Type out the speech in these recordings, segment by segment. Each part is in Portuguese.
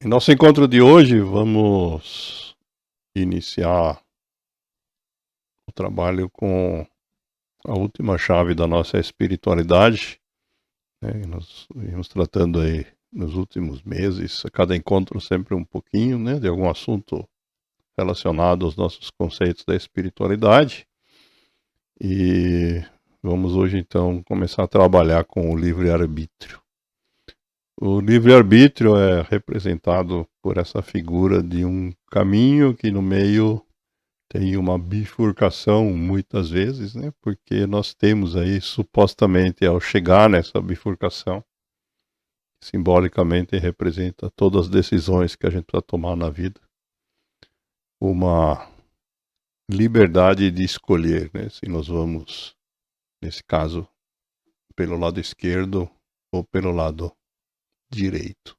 Em nosso encontro de hoje, vamos iniciar o trabalho com a última chave da nossa espiritualidade. Nós vimos tratando aí nos últimos meses, a cada encontro sempre um pouquinho, de algum assunto relacionado aos nossos conceitos da espiritualidade. E vamos hoje então começar a trabalhar com o livre-arbítrio. O livre-arbítrio é representado por essa figura de um caminho que no meio tem uma bifurcação muitas vezes, porque nós temos aí, supostamente, ao chegar nessa bifurcação, simbolicamente representa todas as decisões que a gente precisa tomar na vida, uma liberdade de escolher, se nós vamos, nesse caso, pelo lado esquerdo ou pelo lado direito.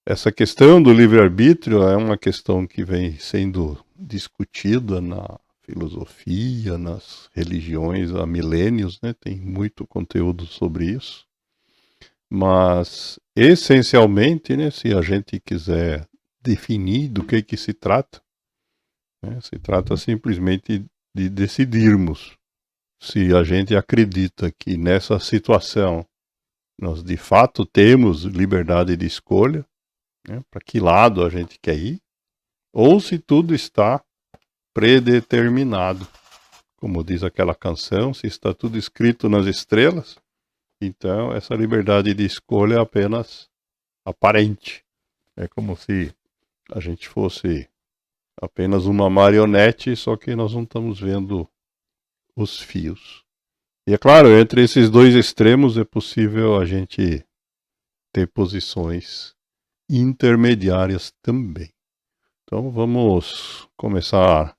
Essa questão do livre-arbítrio é uma questão que vem sendo discutida na filosofia, nas religiões há milênios, tem muito conteúdo sobre isso. Mas, essencialmente, se a gente quiser definir do que se trata, se trata simplesmente de decidirmos se a gente acredita que nessa situação nós de fato temos liberdade de escolha, para que lado a gente quer ir, ou se tudo está predeterminado. Como diz aquela canção, se está tudo escrito nas estrelas, então essa liberdade de escolha é apenas aparente. É como se a gente fosse apenas uma marionete, só que nós não estamos vendo os fios. E é claro, entre esses dois extremos é possível a gente ter posições intermediárias também. Então vamos começar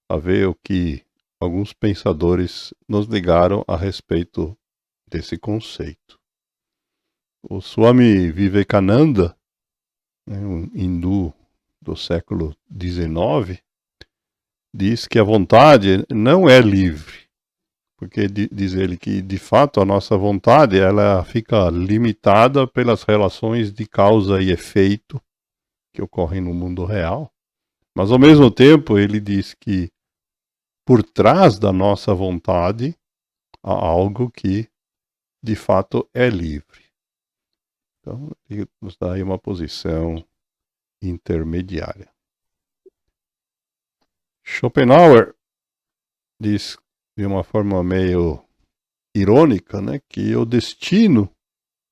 a ver o que alguns pensadores nos ligaram a respeito desse conceito. O Swami Vivekananda, um hindu do século XIX, diz que a vontade não é livre, porque diz ele que de fato a nossa vontade ela fica limitada pelas relações de causa e efeito que ocorrem no mundo real, mas ao mesmo tempo ele diz que por trás da nossa vontade há algo que de fato é livre. Então ele nos dá aí uma posição intermediária. Schopenhauer diz de uma forma meio irônica, que o destino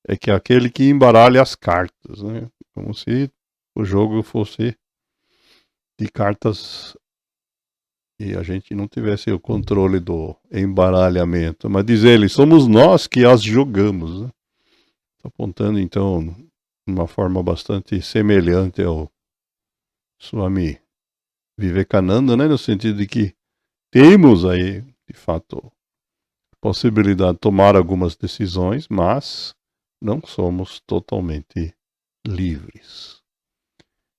é que é aquele que embaralha as cartas, como se o jogo fosse de cartas e a gente não tivesse o controle do embaralhamento. Mas diz ele, somos nós que as jogamos. Apontando então de uma forma bastante semelhante ao Swami Vivekananda, no sentido de que temos aí, de fato, a possibilidade de tomar algumas decisões, mas não somos totalmente livres.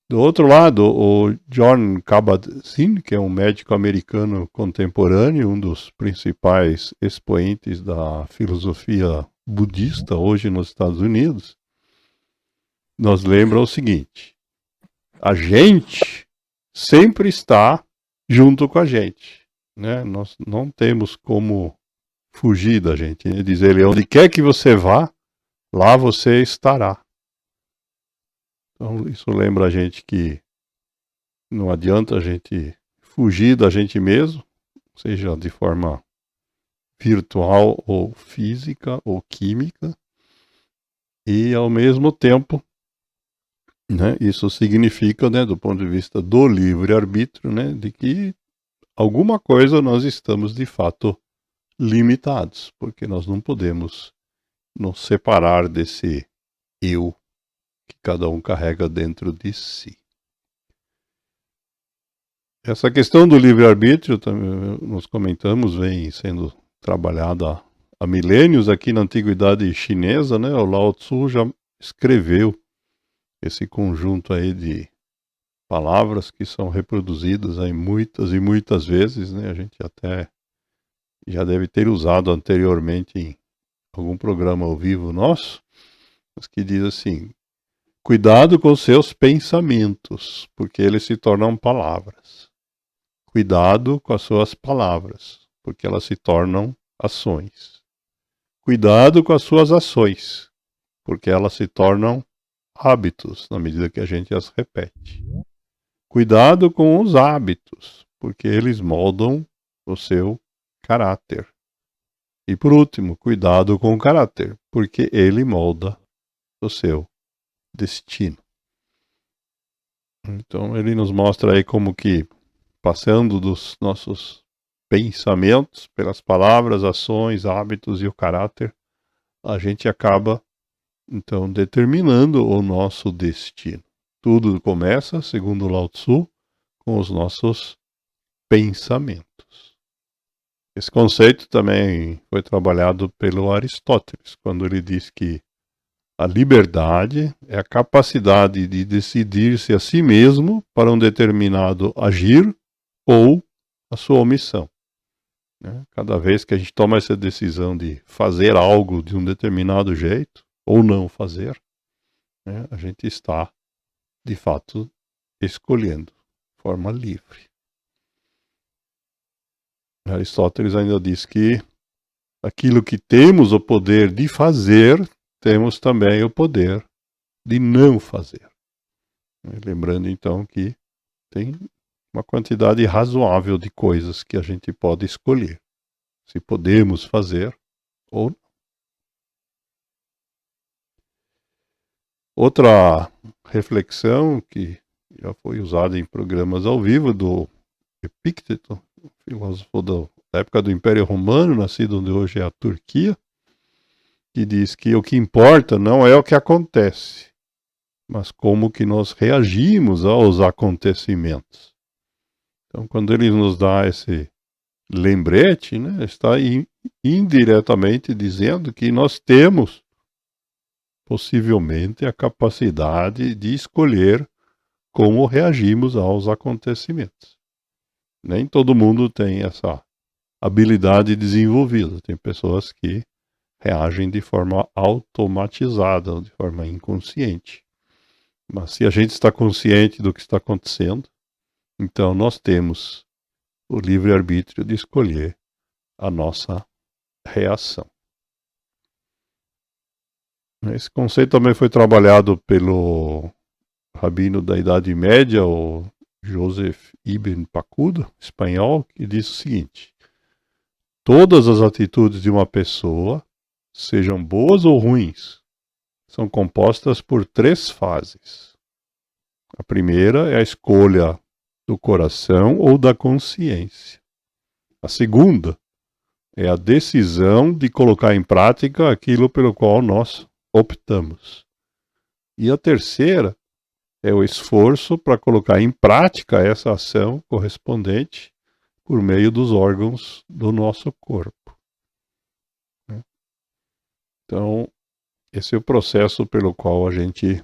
Do outro lado, o Jon Kabat-Zinn, que é um médico americano contemporâneo, um dos principais expoentes da filosofia budista hoje nos Estados Unidos, nos lembra o seguinte: a gente sempre está junto com a gente, Nós não temos como fugir da gente. Diz ele, onde quer que você vá, lá você estará. Então isso lembra a gente que não adianta a gente fugir da gente mesmo, seja de forma virtual ou física ou química, e ao mesmo tempo, isso significa, do ponto de vista do livre-arbítrio, de que alguma coisa nós estamos de fato limitados, porque nós não podemos nos separar desse eu que cada um carrega dentro de si. Essa questão do livre-arbítrio, nós comentamos, vem sendo trabalhada há milênios aqui na antiguidade chinesa, O Lao Tzu já escreveu esse conjunto aí de palavras que são reproduzidas aí muitas e muitas vezes, A gente até já deve ter usado anteriormente em algum programa ao vivo nosso, mas que diz assim: Cuidado com seus pensamentos, porque eles se tornam palavras. Cuidado com as suas palavras, porque elas se tornam ações. Cuidado com as suas ações, porque elas se tornam hábitos, na medida que a gente as repete. Cuidado com os hábitos, porque eles moldam o seu caráter. E por último, cuidado com o caráter, porque ele molda o seu destino. Então ele nos mostra aí como que, passando dos nossos pensamentos, pelas palavras, ações, hábitos e o caráter, a gente acaba, então, determinando o nosso destino. Tudo começa, segundo Lao Tzu, com os nossos pensamentos. Esse conceito também foi trabalhado pelo Aristóteles, quando ele diz que a liberdade é a capacidade de decidir-se a si mesmo para um determinado agir ou a sua omissão. Cada vez que a gente toma essa decisão de fazer algo de um determinado jeito, ou não fazer, a gente está, de fato, escolhendo de forma livre. Aristóteles ainda diz que aquilo que temos o poder de fazer, temos também o poder de não fazer. Lembrando então que tem uma quantidade razoável de coisas que a gente pode escolher, se podemos fazer ou não. Outra reflexão que já foi usada em programas ao vivo do Epícteto, filósofo da época do Império Romano, nascido onde hoje é a Turquia, que diz que o que importa não é o que acontece, mas como que nós reagimos aos acontecimentos. Então, quando ele nos dá esse lembrete, está indiretamente dizendo que nós temos, possivelmente, a capacidade de escolher como reagimos aos acontecimentos. Nem todo mundo tem essa habilidade desenvolvida. Tem pessoas que reagem de forma automatizada, de forma inconsciente. Mas se a gente está consciente do que está acontecendo, então nós temos o livre-arbítrio de escolher a nossa reação. Esse conceito também foi trabalhado pelo rabino da Idade Média, o Joseph Ibn Pacuda, espanhol, que diz o seguinte: todas as atitudes de uma pessoa, sejam boas ou ruins, são compostas por 3 fases. A primeira é a escolha do coração ou da consciência. A segunda é a decisão de colocar em prática aquilo pelo qual nós optamos. E a terceira é o esforço para colocar em prática essa ação correspondente por meio dos órgãos do nosso corpo. Então, esse é o processo pelo qual a gente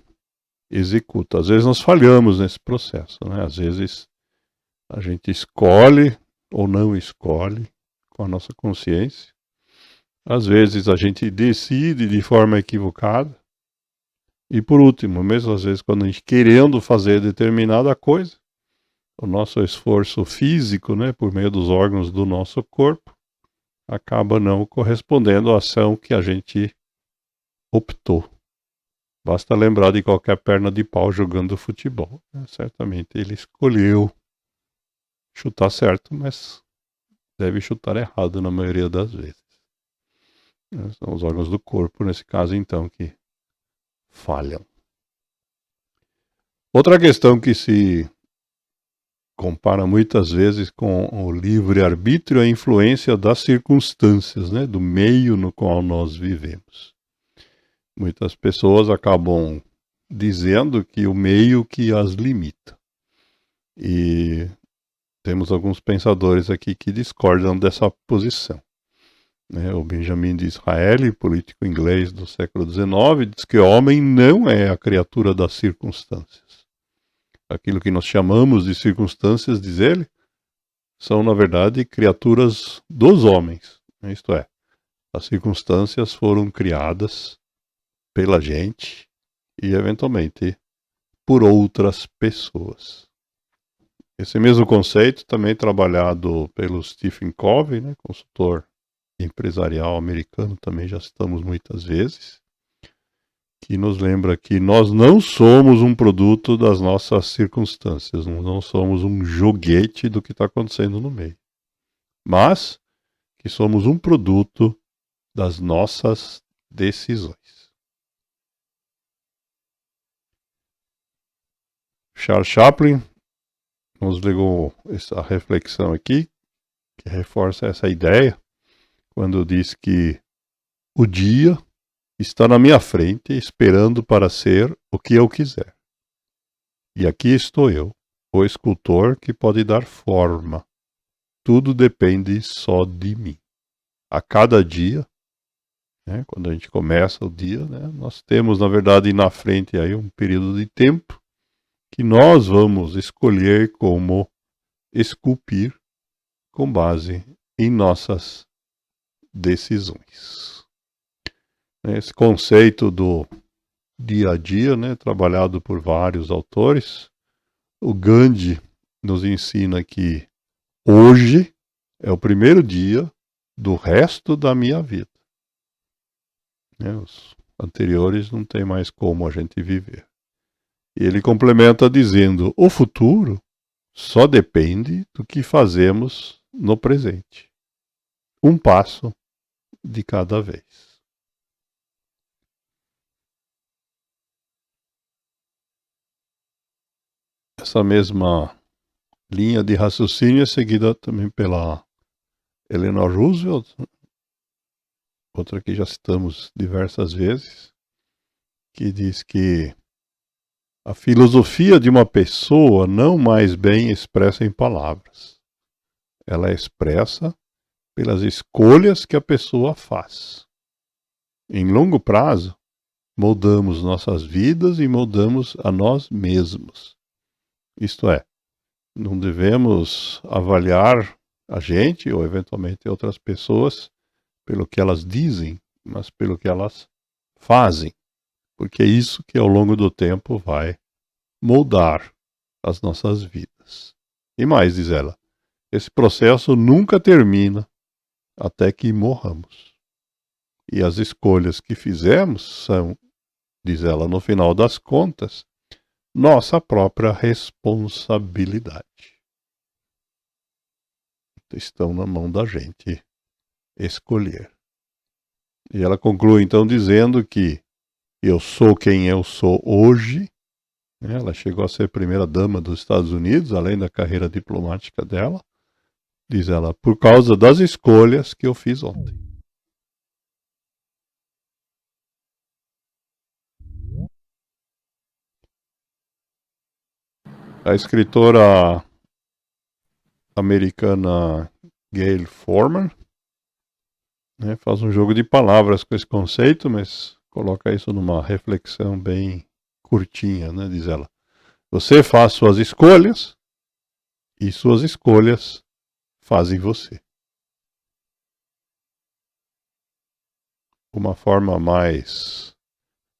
executa. Às vezes nós falhamos nesse processo, Às vezes a gente escolhe ou não escolhe com a nossa consciência. Às vezes a gente decide de forma equivocada. E por último, mesmo às vezes quando a gente querendo fazer determinada coisa, o nosso esforço físico, por meio dos órgãos do nosso corpo, acaba não correspondendo à ação que a gente optou. Basta lembrar de qualquer perna de pau jogando futebol. Certamente ele escolheu chutar certo, mas deve chutar errado na maioria das vezes. São os órgãos do corpo, nesse caso, então, que falham. Outra questão que se compara muitas vezes com o livre-arbítrio é a influência das circunstâncias, do meio no qual nós vivemos. Muitas pessoas acabam dizendo que o meio que as limita. E temos alguns pensadores aqui que discordam dessa posição. O Benjamin Disraeli, político inglês do século XIX, diz que o homem não é a criatura das circunstâncias. Aquilo que nós chamamos de circunstâncias, diz ele, são, na verdade, criaturas dos homens. Isto é, as circunstâncias foram criadas pela gente e eventualmente por outras pessoas. Esse mesmo conceito também trabalhado pelo Stephen Covey, né, consultor empresarial americano, também já citamos muitas vezes, que nos lembra que nós não somos um produto das nossas circunstâncias, não somos um joguete do que está acontecendo no meio, mas que somos um produto das nossas decisões. Charles Chaplin nos legou essa reflexão aqui, que reforça essa ideia, quando diz que o dia está na minha frente, esperando para ser o que eu quiser. E aqui estou eu, o escultor que pode dar forma. Tudo depende só de mim. A cada dia, né, quando a gente começa o dia, né, nós temos, na verdade, na frente aí um período de tempo que nós vamos escolher como esculpir com base em nossas decisões. Esse conceito do dia a dia, né, trabalhado por vários autores, o Gandhi nos ensina que hoje é o primeiro dia do resto da minha vida. Os anteriores não tem mais como a gente viver. E ele complementa dizendo: o futuro só depende do que fazemos no presente. Um passo de cada vez. Essa mesma linha de raciocínio é seguida também pela Eleanor Roosevelt, outra que já citamos diversas vezes, que diz que a filosofia de uma pessoa não mais bem expressa em palavras. Ela é expressa pelas escolhas que a pessoa faz. Em longo prazo, moldamos nossas vidas e moldamos a nós mesmos. Isto é, não devemos avaliar a gente ou eventualmente outras pessoas pelo que elas dizem, mas pelo que elas fazem. Porque é isso que ao longo do tempo vai moldar as nossas vidas. E mais, diz ela, esse processo nunca termina até que morramos. E as escolhas que fizemos são, diz ela, no final das contas, nossa própria responsabilidade. Estão na mão da gente escolher. E ela conclui então dizendo que eu sou quem eu sou hoje. Ela chegou a ser primeira dama dos Estados Unidos, além da carreira diplomática dela. Diz ela, por causa das escolhas que eu fiz ontem. A escritora americana Gayle Forman, né, faz um jogo de palavras com esse conceito, mas coloca isso numa reflexão bem curtinha, né? Diz ela, você faz suas escolhas e suas escolhas fazem você. Uma forma mais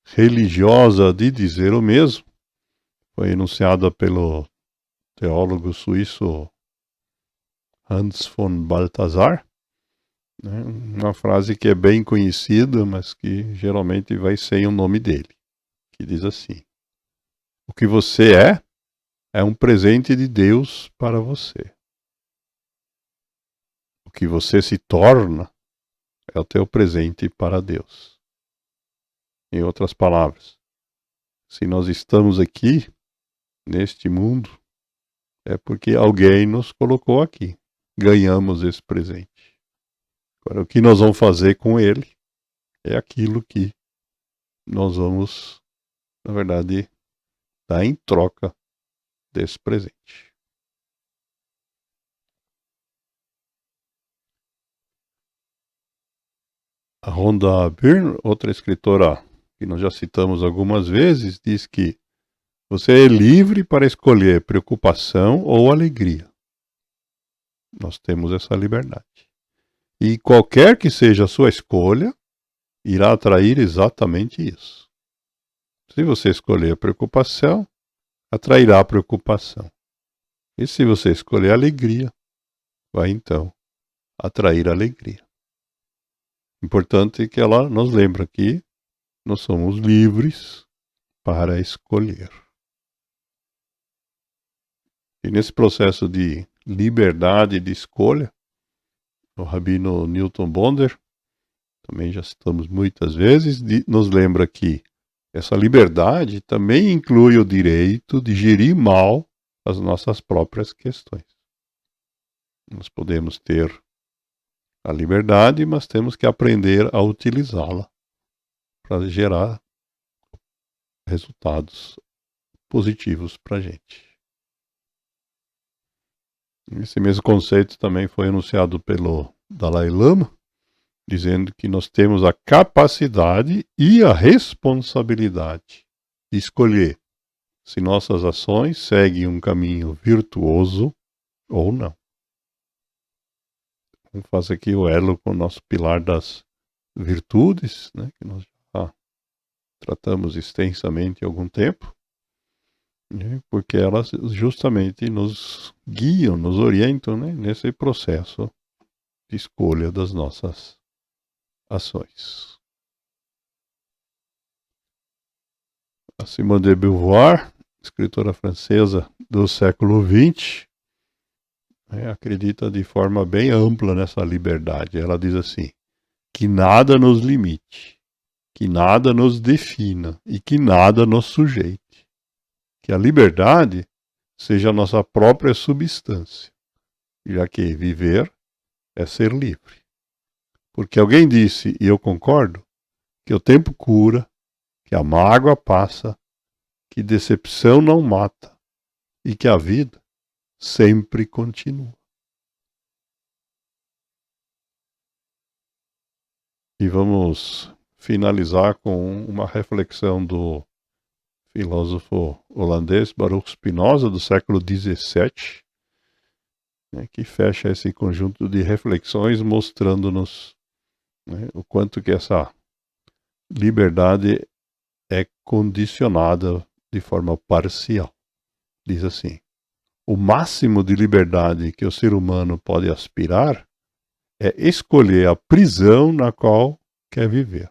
religiosa de dizer o mesmo foi enunciada pelo teólogo suíço Hans von Balthasar, né? Uma frase que é bem conhecida, mas que geralmente vai sem o nome dele, que diz assim: o que você é um presente de Deus para você. O que você se torna é o teu presente para Deus. Em outras palavras, se nós estamos aqui, neste mundo, é porque alguém nos colocou aqui. Ganhamos esse presente. Agora, o que nós vamos fazer com ele é aquilo que nós vamos, na verdade, dar em troca desse presente. A Rhonda Byrne, outra escritora que nós já citamos algumas vezes, diz que você é livre para escolher preocupação ou alegria. Nós temos essa liberdade. E qualquer que seja a sua escolha, irá atrair exatamente isso. Se você escolher a preocupação, atrairá a preocupação. E se você escolher a alegria, vai então atrair a alegria. Importante que ela nos lembra que nós somos livres para escolher. E nesse processo de liberdade de escolha, o Rabino Newton Bonder, também já citamos muitas vezes, nos lembra que essa liberdade também inclui o direito de gerir mal as nossas próprias questões. Nós podemos ter a liberdade, mas temos que aprender a utilizá-la para gerar resultados positivos para a gente. Esse mesmo conceito também foi anunciado pelo Dalai Lama, dizendo que nós temos a capacidade e a responsabilidade de escolher se nossas ações seguem um caminho virtuoso ou não. Vamos fazer aqui o elo com o nosso pilar das virtudes, né, que nós já tratamos extensamente há algum tempo, né, porque elas justamente nos guiam, nos orientam, né, nesse processo de escolha das nossas ações. A Simone de Beauvoir, escritora francesa do século XX, acredita de forma bem ampla nessa liberdade. Ela diz assim, que nada nos limite, que nada nos defina e que nada nos sujeite. Que a liberdade seja a nossa própria substância, já que viver é ser livre. Porque alguém disse, e eu concordo, que o tempo cura, que a mágoa passa, que decepção não mata e que a vida sempre continua. E vamos finalizar com uma reflexão do filósofo holandês Baruch Spinoza, do século XVII, né, que fecha esse conjunto de reflexões mostrando-nos, né, o quanto que essa liberdade é condicionada de forma parcial. Diz assim, o máximo de liberdade que o ser humano pode aspirar é escolher a prisão na qual quer viver.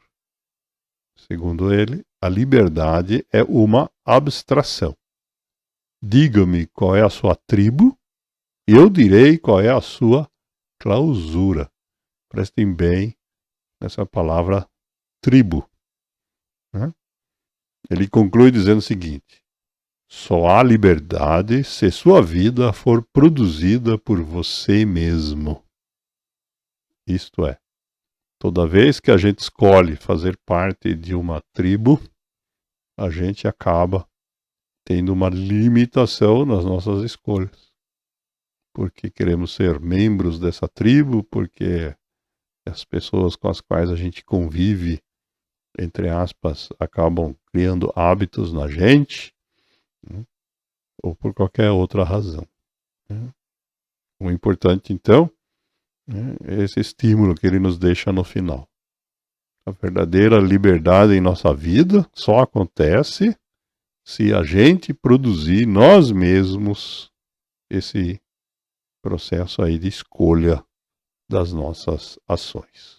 Segundo ele, a liberdade é uma abstração. Diga-me qual é a sua tribo, e eu direi qual é a sua clausura. Prestem bem nessa palavra tribo. Né? Ele conclui dizendo o seguinte, só há liberdade se sua vida for produzida por você mesmo. Isto é, toda vez que a gente escolhe fazer parte de uma tribo, a gente acaba tendo uma limitação nas nossas escolhas. Porque queremos ser membros dessa tribo, porque as pessoas com as quais a gente convive, entre aspas, acabam criando hábitos na gente, né? Ou por qualquer outra razão. Né? O importante, então, é esse estímulo que ele nos deixa no final. A verdadeira liberdade em nossa vida só acontece se a gente produzir nós mesmos esse processo aí de escolha das nossas ações.